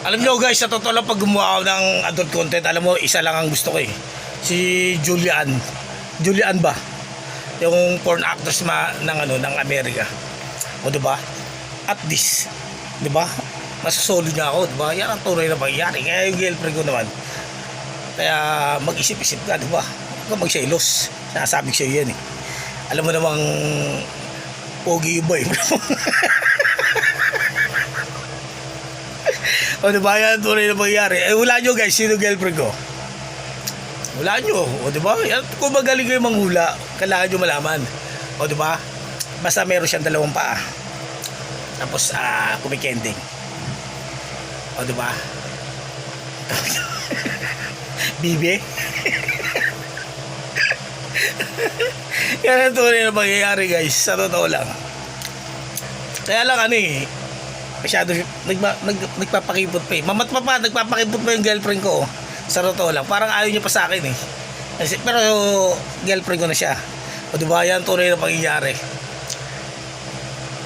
Alam nyo guys, sa totoo lang pag gumawa ako ng adult content, alam mo, isa lang ang gusto ko eh. Si Julian. Julian ba? Yung porn actress ng Amerika. O diba? At this, diba? Masasolo niya ako, diba? Yan ang tunay na pangyayari. Kaya yung girlfriend ko naman. Kaya mag-isip-isip ka, diba? Huwag ka magselos. Sinasabi ko sa'yo yan eh. Alam mo namang pogi boy. O diba yan tunay na pangyayari. Eh wala nyo guys, sino girlfriend ko? Wala nyo. O diba? Yan, kung magaling kayo manghula, kailangan nyo malaman. O diba? Basta meron siyang dalawang paa. Tapos kumikending. O diba? Bibi. Yan ang tunay na pangyayari guys. Sa totoo lang. Kaya lang ano eh, masyado nagpapakipot pa eh. Mamat pa nagpapakipot pa yung girlfriend ko. Sa totoo lang, parang ayaw niya pa sa akin eh. Pero girlfriend ko na siya. O diba yan tunay na pangyayari.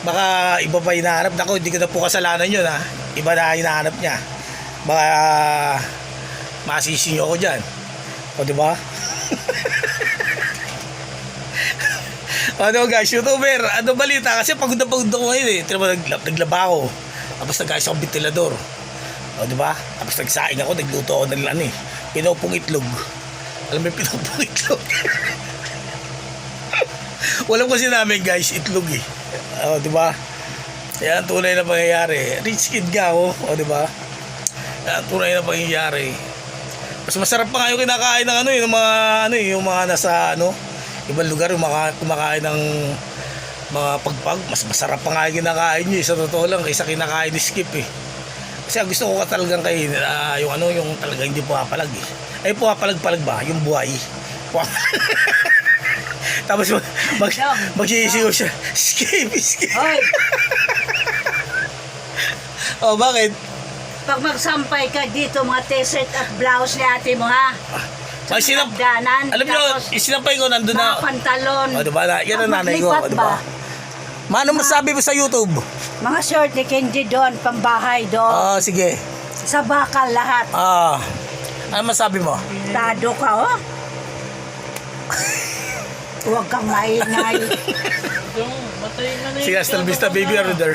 Baka iba pa hinahanap. Ako hindi ko na po kasalanan yun ha. Iba na hinahanap niya. Baka masisi niyo ako dyan. O diba? Ano guys, YouTuber, ano balita? Kasi pagod na pagod ako ngayon eh. Naglaba ako. Tapos nag-ayos akong ventilador. O diba? Tapos nagsaing ako, nagluto ako ng ano eh. Pinupong itlog. Alam mo yung pinupong itlog? Walang kasi namin guys, itlog eh. O diba? Yan tunay na pangyayari. Rich kid ka ako. O diba? Yan tunay na pangyayari. Mas masarap pa nga yung kinakain ng ano eh. Yung mga nasa ano. Ibang lugar yung kumakain ng mga pagpag, mas masarap pa nga yung kinakain nyo eh, sa totoo lang, kaysa kinakain ni Skip eh. Kasi gusto ko ka talagang kayo, yung talagang hindi puwapalag eh. Ay puwapalag-palag ba? Yung buhay. Tapos magsisigaw siya, Skip. Oh, bakit? Pag magsampay ka dito, mga t-shirt at blouse ni ate mo ha. Ay, alam nyo, sinampay ko nandun na. Mga pantalon. O diba, yan ang nanay ko. O diba? Mano masabi mo sa YouTube? Mga short ni Kenji doon, pambahay doon. Sige. Sa bakal lahat. Ano masabi mo? Tado ka oh. Huwag kang maingay. Sige, hasta la vista baby, or there.